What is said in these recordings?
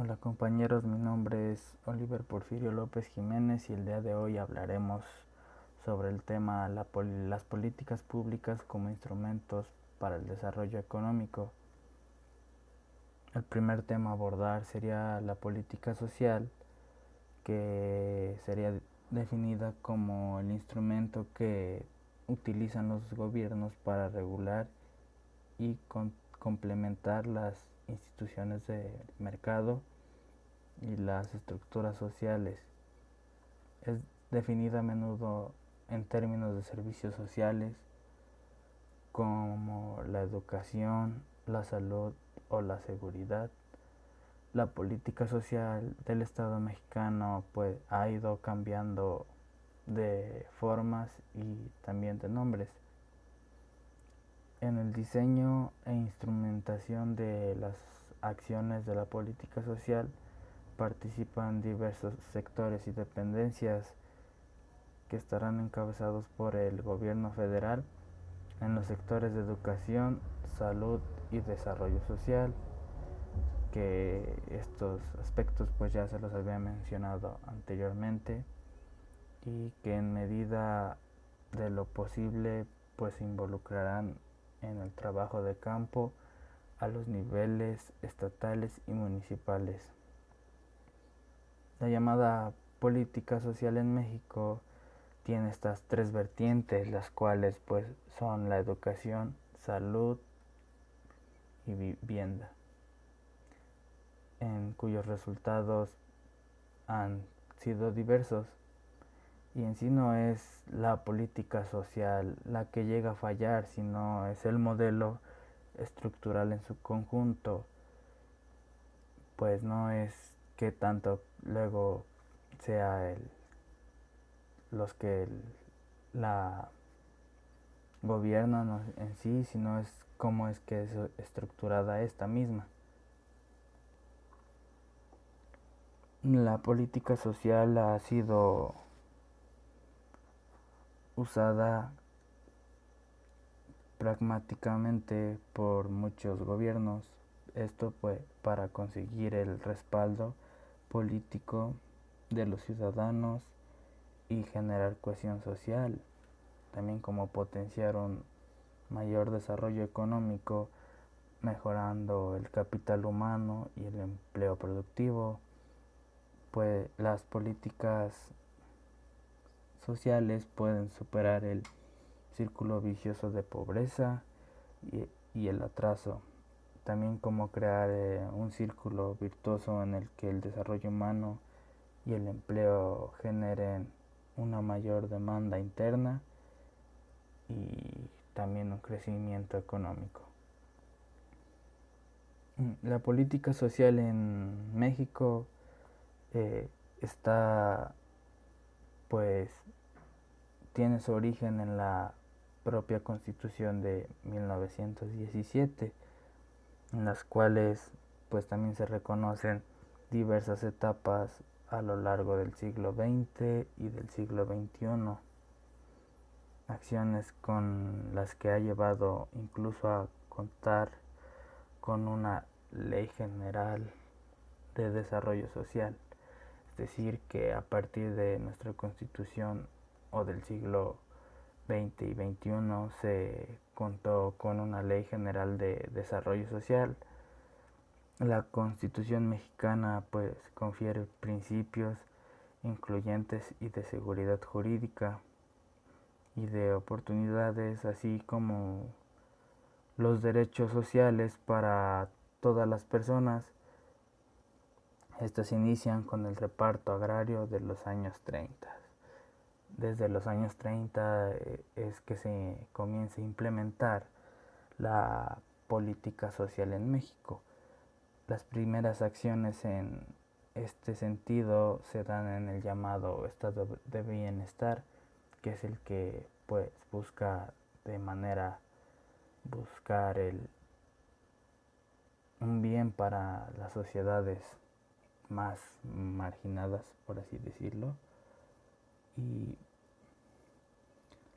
Hola compañeros, mi nombre es Oliver Porfirio López Jiménez y el día de hoy hablaremos sobre el tema las políticas públicas como instrumentos para el desarrollo económico. El primer tema a abordar sería la política social, que sería definida como el instrumento que utilizan los gobiernos para regular y complementar las instituciones de mercado y las estructuras sociales. Es definida a menudo en términos de servicios sociales como la educación, la salud o la seguridad. La política social del Estado mexicano pues ha ido cambiando de formas y también de nombres. En el diseño e instrumentación de las acciones de la política social participan diversos sectores y dependencias que estarán encabezados por el gobierno federal en los sectores de educación, salud y desarrollo social, que estos aspectos pues ya se los había mencionado anteriormente y que en medida de lo posible pues se involucrarán en el trabajo de campo a los niveles estatales y municipales. La llamada política social en México tiene estas tres vertientes, las cuales pues son la educación, salud y vivienda, en cuyos resultados han sido diversos. Y en sí no es la política social la que llega a fallar, sino es el modelo estructural en su conjunto, pues no es que tanto luego sea los que la gobiernan en sí, sino es cómo es que es estructurada esta misma. La política social ha sido usada pragmáticamente por muchos gobiernos, esto pues para conseguir el respaldo político de los ciudadanos y generar cohesión social, también como potenciar un mayor desarrollo económico, mejorando el capital humano y el empleo productivo. Pues las políticas sociales pueden superar el círculo vicioso de pobreza y el atraso, también como crear un círculo virtuoso en el que el desarrollo humano y el empleo generen una mayor demanda interna y también un crecimiento económico. La política social en México está pues tiene su origen en la propia Constitución de 1917, en las cuales pues también se reconocen diversas etapas a lo largo del siglo XX y del siglo XXI, acciones con las que ha llevado incluso a contar con una ley general de desarrollo social, es decir, que a partir de nuestra Constitución o del siglo XX y XXI se contó con una ley general de desarrollo social. La Constitución mexicana pues confiere principios incluyentes y de seguridad jurídica y de oportunidades, así como los derechos sociales para todas las personas. Estos inician con el reparto agrario de los años 30. Desde los años 30 es que se comienza a implementar la política social en México. Las primeras acciones en este sentido se dan en el llamado estado de bienestar, que es el que pues busca de manera buscar un bien para las sociedades más marginadas, por así decirlo. Y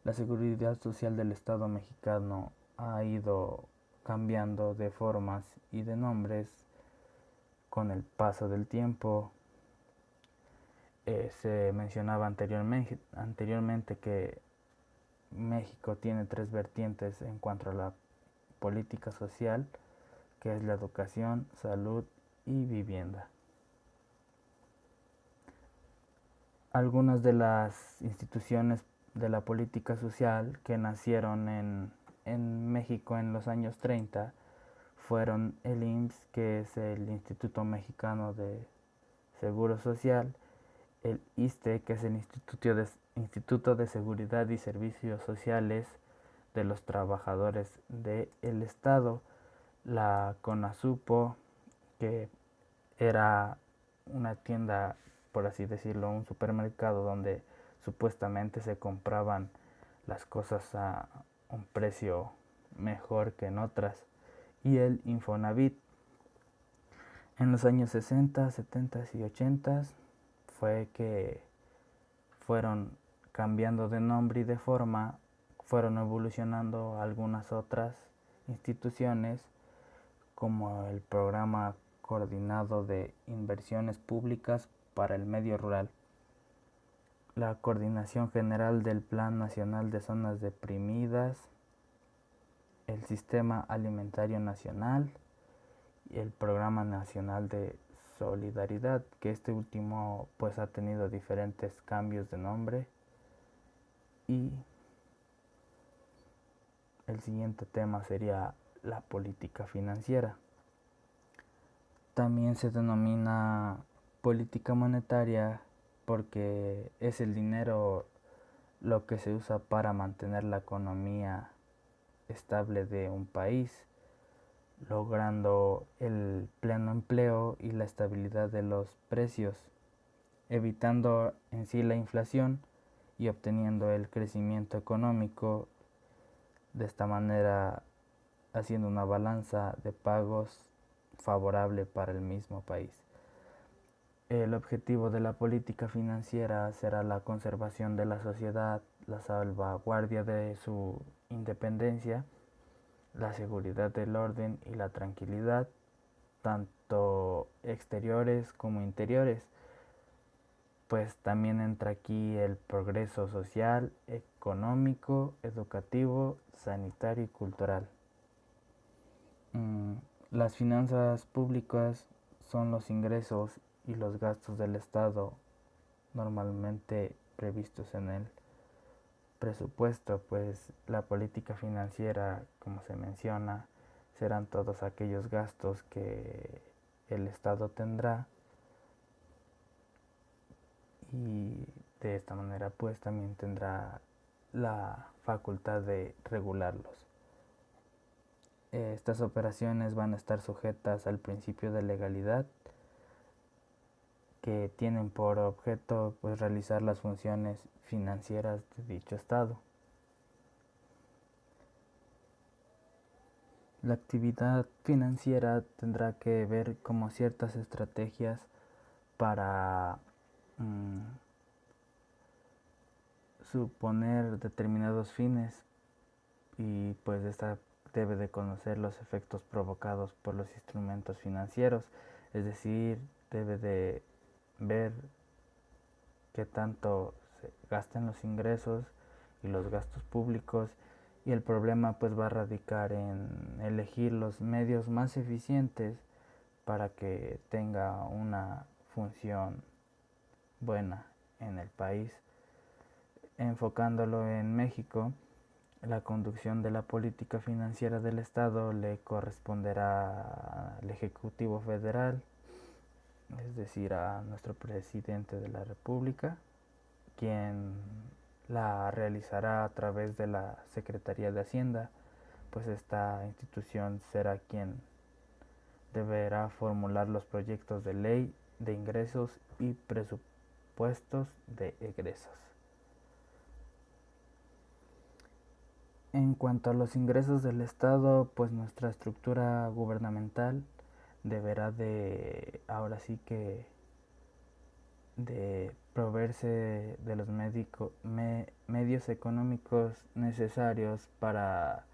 la seguridad social del Estado mexicano ha ido cambiando de formas y de nombres con el paso del tiempo. Se mencionaba anteriormente que México tiene tres vertientes en cuanto a la política social, que es la educación, salud y vivienda. Algunas de las instituciones de la política social que nacieron en México en los años 30 fueron el IMSS, que es el Instituto Mexicano de Seguro Social, el ISSSTE, que es el Instituto de Seguridad y Servicios Sociales de los Trabajadores del Estado, la CONASUPO, que era una tienda, por así decirlo, un supermercado donde supuestamente se compraban las cosas a un precio mejor que en otras, y el Infonavit. En los años 60, 70 y 80 fue que fueron cambiando de nombre y de forma, fueron evolucionando algunas otras instituciones como el Programa Coordinado de Inversiones Públicas para el Medio Rural, la Coordinación General del Plan Nacional de Zonas Deprimidas, el Sistema Alimentario Nacional y el Programa Nacional de Solidaridad, que este último pues ha tenido diferentes cambios de nombre. Y el siguiente tema sería la política financiera. También se denomina política monetaria porque es el dinero lo que se usa para mantener la economía estable de un país, logrando el pleno empleo y la estabilidad de los precios, evitando en sí la inflación y obteniendo el crecimiento económico, de esta manera haciendo una balanza de pagos favorable para el mismo país. El objetivo de la política financiera será la conservación de la sociedad, la salvaguardia de su independencia, la seguridad del orden y la tranquilidad, tanto exteriores como interiores. Pues también entra aquí el progreso social, económico, educativo, sanitario y cultural. Las finanzas públicas son los ingresos y los gastos del Estado normalmente previstos en el presupuesto, pues la política financiera, como se menciona, serán todos aquellos gastos que el Estado tendrá, y de esta manera pues también tendrá la facultad de regularlos. Estas operaciones van a estar sujetas al principio de legalidad, que tienen por objeto pues realizar las funciones financieras de dicho estado. La actividad financiera tendrá que ver como ciertas estrategias para suponer determinados fines, y pues esta debe de conocer los efectos provocados por los instrumentos financieros, es decir, debe de ver qué tanto se gastan los ingresos y los gastos públicos, y el problema pues va a radicar en elegir los medios más eficientes para que tenga una función buena en el país. Enfocándolo en México, la conducción de la política financiera del Estado le corresponderá al Ejecutivo Federal, es decir, a nuestro presidente de la República, quien la realizará a través de la Secretaría de Hacienda, pues esta institución será quien deberá formular los proyectos de ley de ingresos y presupuestos de egresos. En cuanto a los ingresos del Estado, pues nuestra estructura gubernamental deberá de, ahora sí que, de proveerse de los medios económicos necesarios para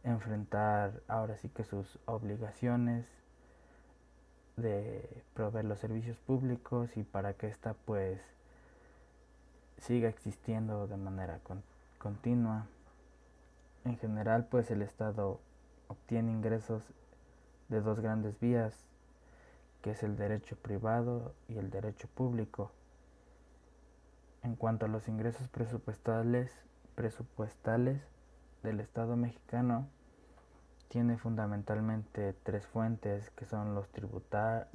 enfrentar ahora sí que sus obligaciones de proveer los servicios públicos y para que ésta pues siga existiendo de manera continua. En general pues el Estado obtiene ingresos de dos grandes vías, que es el derecho privado y el derecho público. En cuanto a los ingresos presupuestales del Estado mexicano, tiene fundamentalmente tres fuentes, que son los tributarios,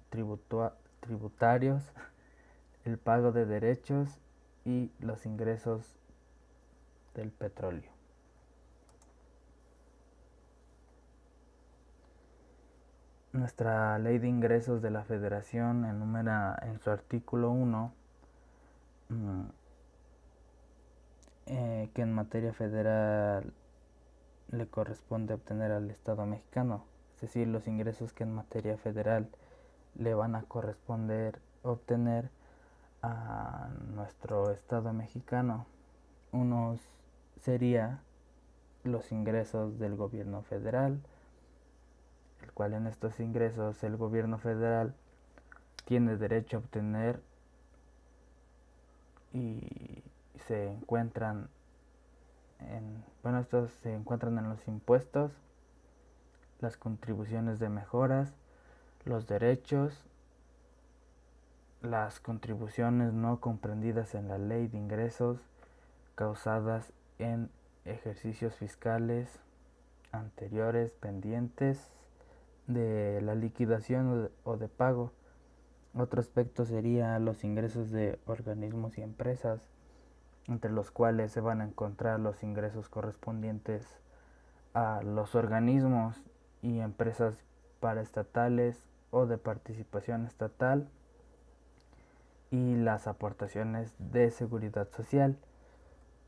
el pago de derechos y los ingresos del petróleo. Nuestra ley de ingresos de la Federación enumera en su artículo 1 que en materia federal le corresponde obtener al Estado mexicano, es decir, los ingresos que en materia federal le van a corresponder obtener a nuestro Estado mexicano. Unos sería los ingresos del gobierno federal, el cual en estos ingresos el gobierno federal tiene derecho a obtener y se encuentran estos se encuentran en los impuestos, las contribuciones de mejoras, los derechos, las contribuciones no comprendidas en la ley de ingresos causadas en ejercicios fiscales anteriores pendientes de la liquidación o de pago. Otro aspecto sería los ingresos de organismos y empresas, entre los cuales se van a encontrar los ingresos correspondientes a los organismos y empresas paraestatales o de participación estatal y las aportaciones de seguridad social.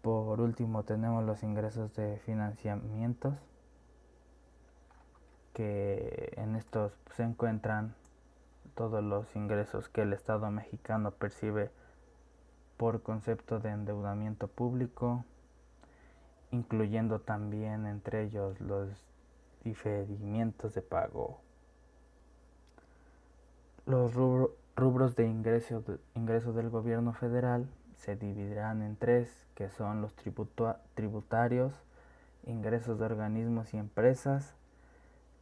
Por último tenemos los ingresos de financiamientos, que en estos se encuentran todos los ingresos que el Estado mexicano percibe por concepto de endeudamiento público, incluyendo también entre ellos los diferimientos de pago. Los rubros de ingreso del gobierno federal se dividirán en tres, que son los tributarios, ingresos de organismos y empresas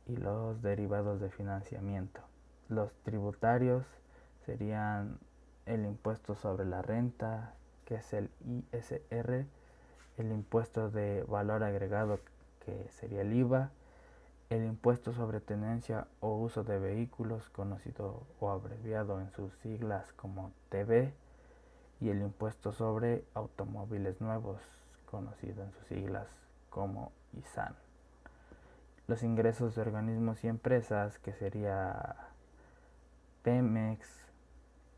y los derivados de financiamiento. Los tributarios serían el impuesto sobre la renta, que es el ISR, el impuesto de valor agregado, que sería el IVA, el impuesto sobre tenencia o uso de vehículos, conocido o abreviado en sus siglas como TV, y el impuesto sobre automóviles nuevos, conocido en sus siglas como ISAN. Los ingresos de organismos y empresas, que sería Pemex,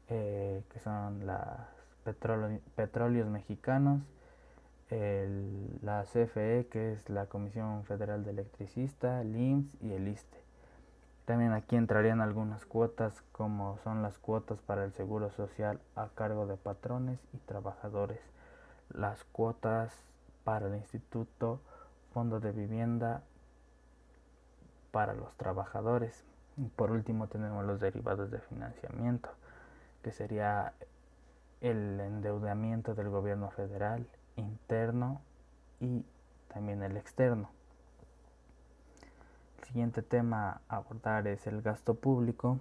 que son los petróleos mexicanos, la CFE, que es la Comisión Federal de Electricista, el IMSS y el ISSSTE. También aquí entrarían algunas cuotas, como son las cuotas para el seguro social a cargo de patrones y trabajadores, las cuotas para el Instituto Fondo de Vivienda para los trabajadores. Y por último tenemos los derivados de financiamiento, que sería el endeudamiento del gobierno federal interno y también el externo. El siguiente tema a abordar es el gasto público,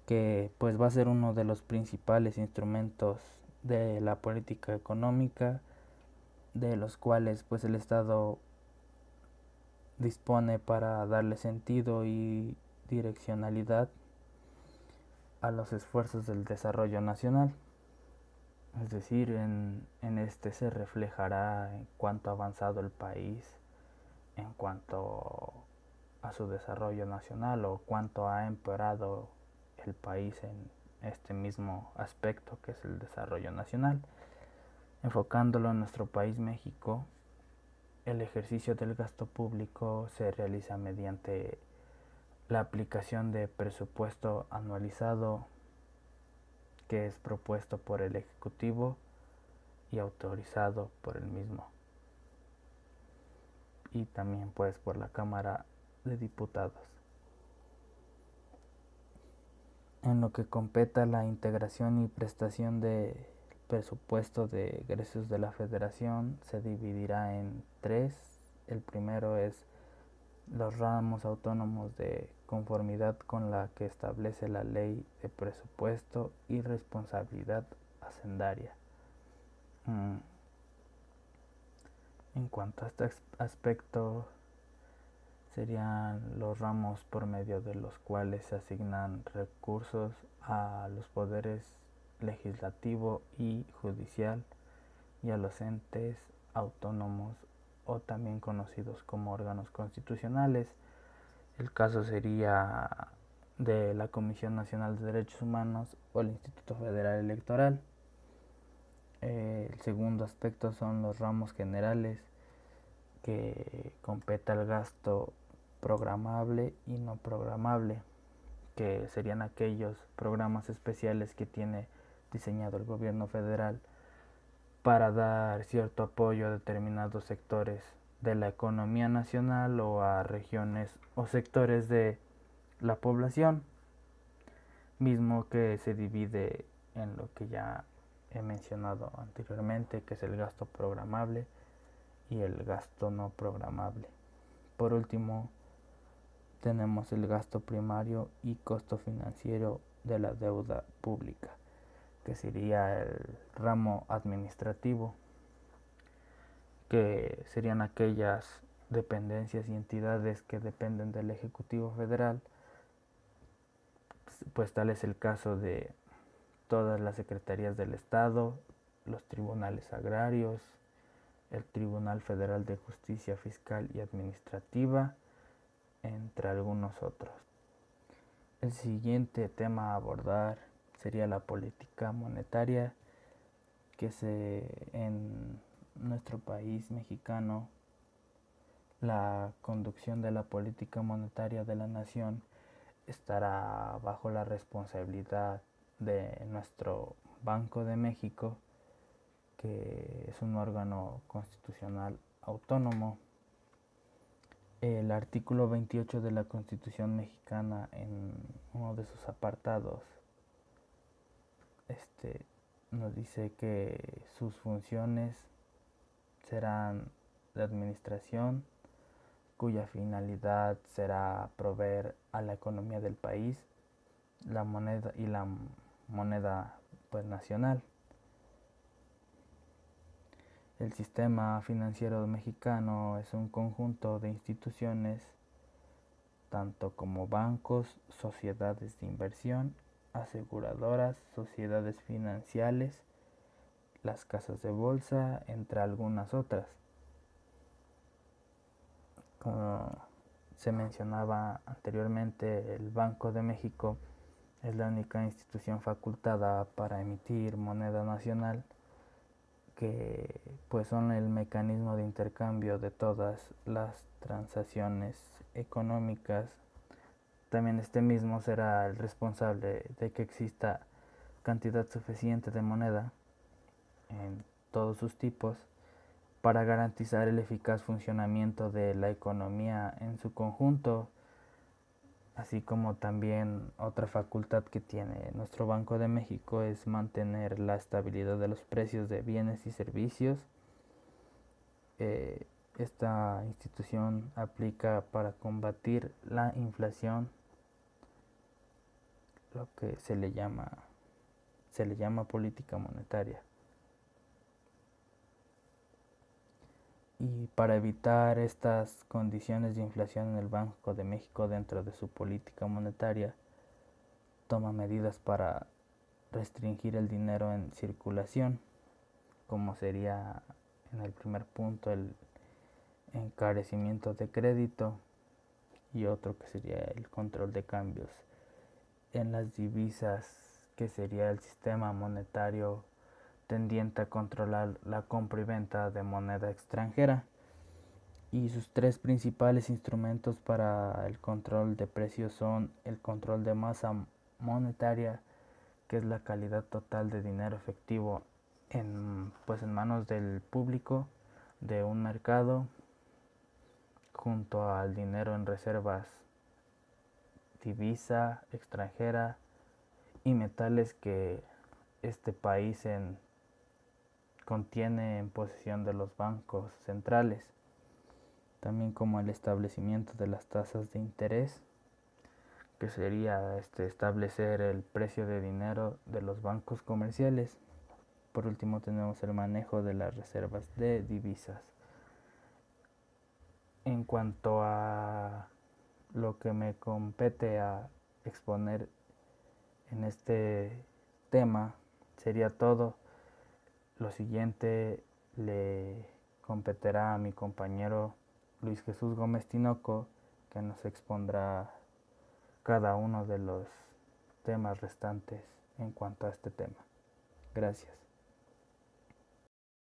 que pues va a ser uno de los principales instrumentos de la política económica, de los cuales pues el Estado dispone para darle sentido y direccionalidad a los esfuerzos del desarrollo nacional. Es decir, en este se reflejará en cuánto ha avanzado el país en cuanto a su desarrollo nacional, o cuánto ha empeorado el país en este mismo aspecto que es el desarrollo nacional. Enfocándolo en nuestro país, México, el ejercicio del gasto público se realiza mediante la aplicación de presupuesto anualizado, que es propuesto por el Ejecutivo y autorizado por el mismo, y también pues por la Cámara de Diputados. En lo que compete a la integración y prestación de presupuesto de egresos de la Federación, se dividirá en tres. El primero es los ramos autónomos de conformidad con la que establece la ley de presupuesto y responsabilidad hacendaria. En cuanto a este aspecto, serían los ramos por medio de los cuales se asignan recursos a los poderes legislativo y judicial y a los entes autónomos o también conocidos como órganos constitucionales. El caso sería de la Comisión Nacional de Derechos Humanos o el Instituto Federal Electoral. El segundo aspecto son los ramos generales, que compete al gasto programable y no programable, que serían aquellos programas especiales que tiene diseñado el gobierno federal para dar cierto apoyo a determinados sectores de la economía nacional o a regiones o sectores de la población, mismo que se divide en lo que ya he mencionado anteriormente, que es el gasto programable y el gasto no programable. Por último, tenemos el gasto primario y costo financiero de la deuda pública, que sería el ramo administrativo, que serían aquellas dependencias y entidades que dependen del Ejecutivo Federal, pues tal es el caso de todas las secretarías del Estado, los tribunales agrarios, el Tribunal Federal de Justicia Fiscal y Administrativa, entre algunos otros. El siguiente tema a abordar sería la política monetaria, que en nuestro país mexicano la conducción de la política monetaria de la nación estará bajo la responsabilidad de nuestro Banco de México, que es un órgano constitucional autónomo. El artículo 28 de la Constitución mexicana, en uno de sus apartados, nos dice que sus funciones serán de administración, cuya finalidad será proveer a la economía del país la moneda pues nacional. El sistema financiero mexicano es un conjunto de instituciones, tanto como bancos, sociedades de inversión, aseguradoras, sociedades financieras, las casas de bolsa, entre algunas otras. Como se mencionaba anteriormente, el Banco de México es la única institución facultada para emitir moneda nacional, que pues son el mecanismo de intercambio de todas las transacciones económicas. También este mismo será el responsable de que exista cantidad suficiente de moneda en todos sus tipos para garantizar el eficaz funcionamiento de la economía en su conjunto, así como también otra facultad que tiene nuestro Banco de México es mantener la estabilidad de los precios de bienes y servicios. Esta institución aplica para combatir la inflación, lo que se le llama política monetaria. Y para evitar estas condiciones de inflación en el Banco de México, dentro de su política monetaria, toma medidas para restringir el dinero en circulación, como sería en el primer punto el encarecimiento de crédito, y otro que sería el control de cambios en las divisas, que sería el sistema monetario tendiente a controlar la compra y venta de moneda extranjera. Y sus tres principales instrumentos para el control de precios son el control de masa monetaria, que es la calidad total de dinero efectivo en manos del público de un mercado, junto al dinero en reservas, divisa extranjera, y metales que este país contiene en posesión de los bancos centrales, también como el establecimiento de las tasas de interés, que sería establecer el precio de dinero de los bancos comerciales. Por último tenemos el manejo de las reservas de divisas. En cuanto a lo que me compete a exponer en este tema, sería todo. Lo siguiente le competirá a mi compañero Luis Jesús Gómez Tinoco, que nos expondrá cada uno de los temas restantes en cuanto a este tema. Gracias.